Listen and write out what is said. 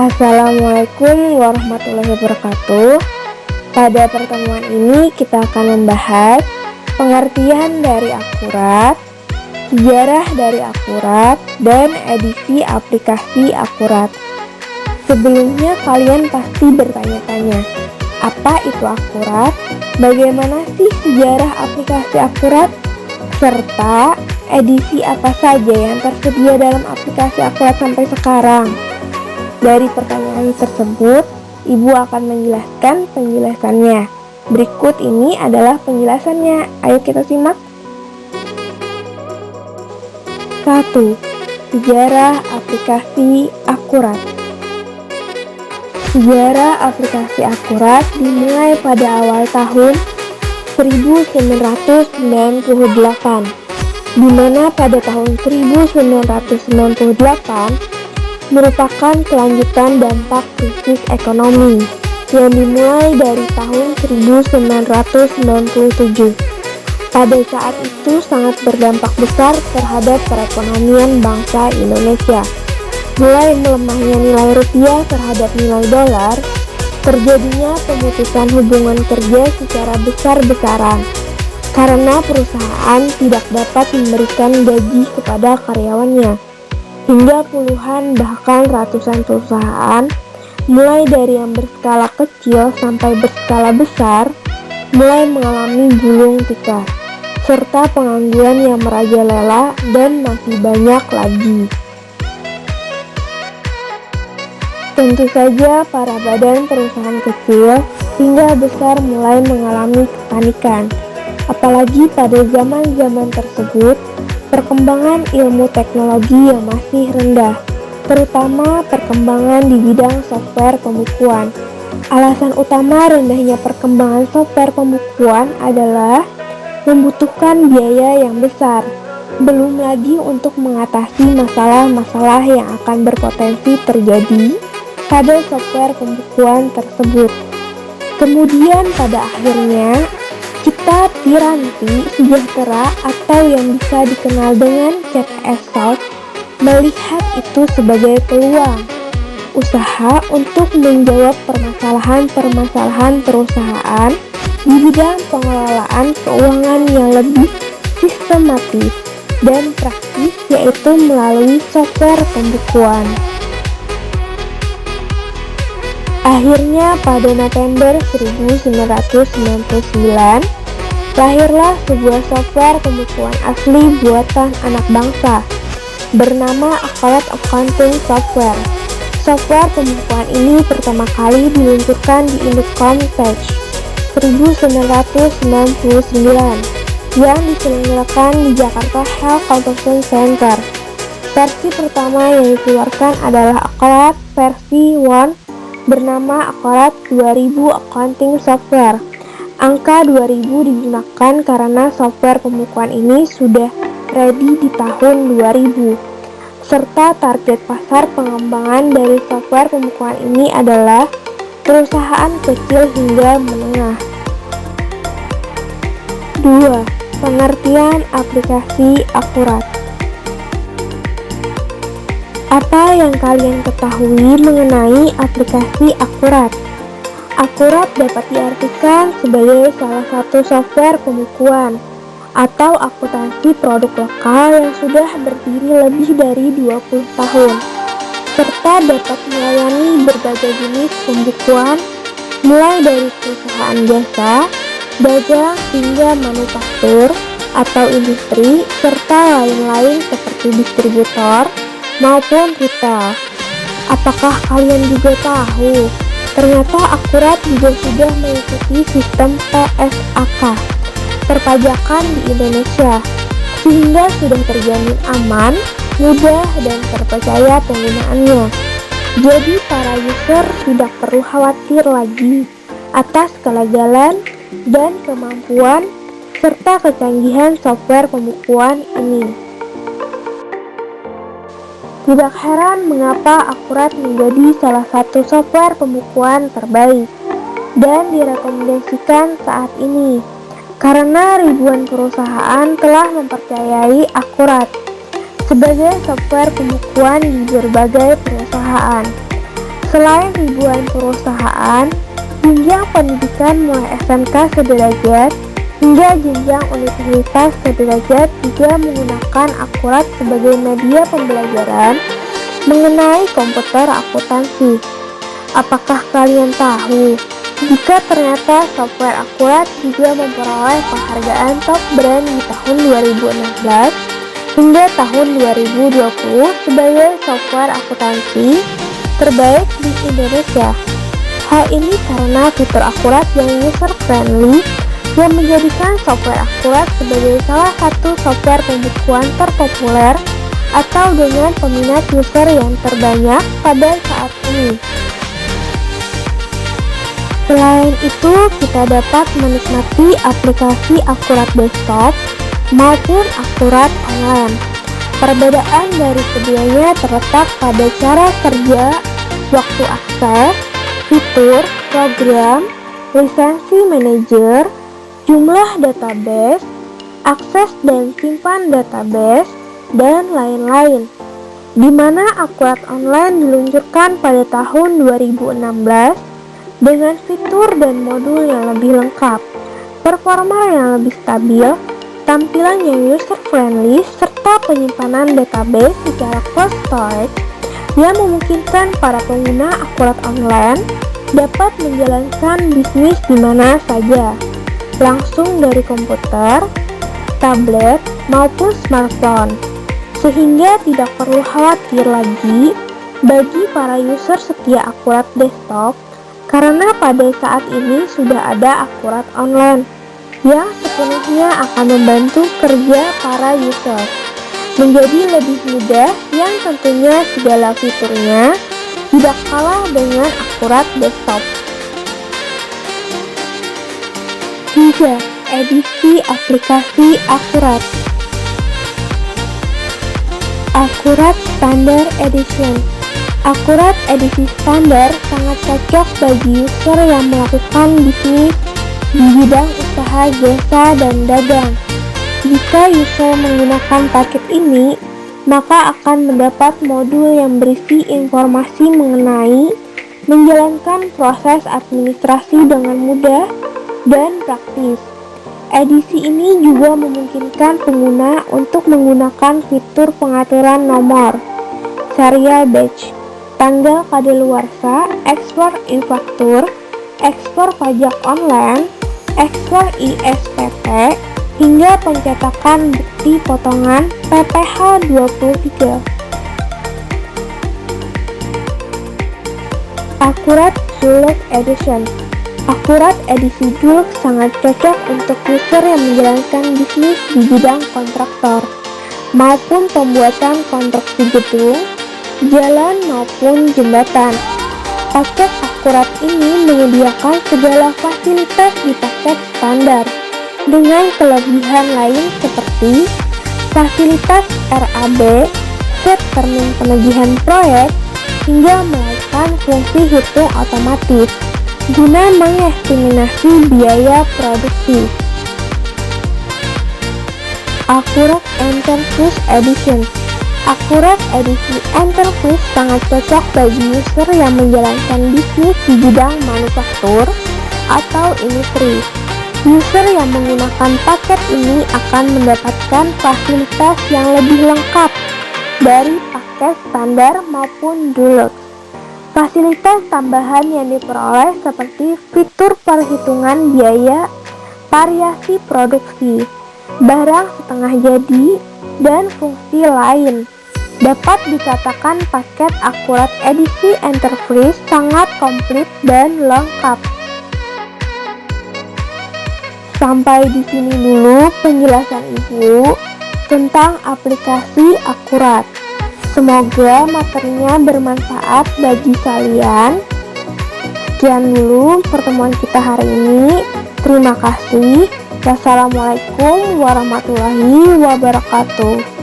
Assalamualaikum warahmatullahi wabarakatuh. Pada pertemuan ini kita akan membahas pengertian dari akurat, sejarah dari akurat, dan edisi aplikasi akurat. Sebelumnya kalian pasti bertanya-tanya, apa itu akurat? Bagaimana sih sejarah aplikasi akurat? Serta edisi apa saja yang tersedia dalam aplikasi akurat sampai sekarang? Dari pertanyaan tersebut, Ibu akan menjelaskan penjelasannya. Berikut ini adalah penjelasannya. Ayo kita simak. 1. Sejarah aplikasi akurat. Sejarah aplikasi akurat dimulai pada awal tahun 1998, di mana pada tahun 1998 merupakan kelanjutan dampak krisis ekonomi yang dimulai dari tahun 1997. Pada saat itu sangat berdampak besar terhadap perekonomian bangsa Indonesia. Mulai melemahnya nilai rupiah terhadap nilai dolar, terjadinya pemutusan hubungan kerja secara besar-besaran karena perusahaan tidak dapat memberikan gaji kepada karyawannya. Hingga puluhan bahkan ratusan perusahaan, mulai dari yang berskala kecil sampai berskala besar, mulai mengalami gulung tikar, serta pengangguran yang merajalela dan masih banyak lagi. Tentu saja para badan perusahaan kecil hingga besar mulai mengalami kepanikan, apalagi pada zaman-zaman tersebut perkembangan ilmu teknologi yang masih rendah, terutama perkembangan di bidang software pembukuan. Alasan utama rendahnya perkembangan software pembukuan adalah membutuhkan biaya yang besar, belum lagi untuk mengatasi masalah-masalah yang akan berpotensi terjadi pada software pembukuan tersebut. Kemudian pada akhirnya, kita piranti sejahtera atau yang bisa dikenal dengan CTS Soft melihat itu sebagai peluang usaha untuk menjawab permasalahan-permasalahan perusahaan di bidang pengelolaan keuangan yang lebih sistematis dan praktis, yaitu melalui software pembukuan. Akhirnya pada November 1999 lahirlah sebuah software pembukuan asli buatan anak bangsa bernama Accolade Accounting Software. Software pembukuan ini pertama kali diluncurkan di Indocom Tech 1999 yang diselenggarakan di Jakarta Health Convention Center. Versi pertama yang dikeluarkan adalah Accolade versi 1 bernama Accolade 2000 Accounting Software. Angka 2000 digunakan karena software pembukuan ini sudah ready di tahun 2000, serta target pasar pengembangan dari software pembukuan ini adalah perusahaan kecil hingga menengah. 2. Pengertian aplikasi akurat. Apa yang kalian ketahui mengenai aplikasi akurat? Akurat dapat diartikan sebagai salah satu software pembukuan atau akuntansi produk lokal yang sudah berdiri lebih dari 20 tahun, serta dapat melayani berbagai jenis pembukuan mulai dari perusahaan jasa, dagang hingga manufaktur atau industri, serta lain-lain seperti distributor maupun retail. Apakah kalian juga tahu ternyata akurat juga sudah mengikuti sistem PSAK, perpajakan di Indonesia, sehingga sudah terjamin aman, mudah, dan terpercaya penggunaannya. Jadi para user tidak perlu khawatir lagi atas kelegalan dan kemampuan serta kecanggihan software pembukuan ini. Tidak heran mengapa Akurat menjadi salah satu software pembukuan terbaik dan direkomendasikan saat ini, karena ribuan perusahaan telah mempercayai Akurat sebagai software pembukuan di berbagai perusahaan. Selain ribuan perusahaan, jenjang pendidikan mulai SMK sederajat hingga jenjang universitas sederajat juga menggunakan Akurat sebagai media pembelajaran mengenai komputer akuntansi. Apakah kalian tahu jika ternyata software Akurat juga memperoleh penghargaan top brand di tahun 2016 hingga tahun 2020 sebagai software akuntansi terbaik di Indonesia? Hal ini karena fitur Akurat yang user friendly yang menjadikan software Akurat sebagai salah satu software pembukuan terpopuler atau dengan peminat user yang terbanyak pada saat ini. Selain itu, kita dapat menikmati aplikasi Akurat desktop maupun Akurat online. Perbedaan dari keduanya terletak pada cara kerja, waktu akses, fitur, program, lisensi manajer, jumlah database, akses dan simpan database, dan lain-lain. Di mana Akurat Online diluncurkan pada tahun 2016 dengan fitur dan modul yang lebih lengkap, performa yang lebih stabil, tampilan yang user friendly, serta penyimpanan database secara cloud storage yang memungkinkan para pengguna Akurat Online dapat menjalankan bisnis di mana saja, langsung dari komputer, tablet, maupun smartphone, sehingga tidak perlu khawatir lagi bagi para user setia Akurat desktop karena pada saat ini sudah ada Akurat Online yang sepenuhnya akan membantu kerja para user menjadi lebih mudah, yang tentunya segala fiturnya tidak kalah dengan Akurat desktop. 3. Edisi aplikasi Akurat. Akurat Standard Edition. Akurat edisi standar sangat cocok bagi user yang melakukan bisnis di bidang usaha jasa dan dagang. Jika user menggunakan paket ini, maka akan mendapat modul yang berisi informasi mengenai menjalankan proses administrasi dengan mudah dan praktis. Edisi ini juga memungkinkan pengguna untuk menggunakan fitur pengaturan nomor, serial batch, tanggal kadaluarsa, ekspor e-faktur, ekspor pajak online, ekspor ISPT, hingga pencetakan bukti potongan PPh 23. Akurat Julek Edition. Akurat edisi Julek sangat cocok untuk user yang menjalankan bisnis di bidang kontraktor maupun pembuatan konstruksi gedung, jalan maupun jembatan. Paket Akurat ini menyediakan segala fasilitas di paket standar dengan kelebihan lain seperti fasilitas RAB, set termin penagihan proyek, hingga melakukan fungsi hitung otomatis guna mengestimasi biaya produksi. Akurat Enterprise Edition. Akurat edisi Enterprise sangat cocok bagi user yang menjalankan bisnis di bidang manufaktur atau industri. User yang menggunakan paket ini akan mendapatkan fasilitas yang lebih lengkap dari paket standar maupun deluxe. Fasilitas tambahan yang diperoleh seperti fitur perhitungan biaya, variasi produksi, barang setengah jadi, dan fungsi lain. Dapat dikatakan paket Akurat edisi Enterprise sangat komplit dan lengkap. Sampai di sini dulu penjelasan Ibu tentang aplikasi Akurat. Semoga materinya bermanfaat bagi kalian. Sekian dulu pertemuan kita hari ini. Terima kasih. Wassalamualaikum warahmatullahi wabarakatuh.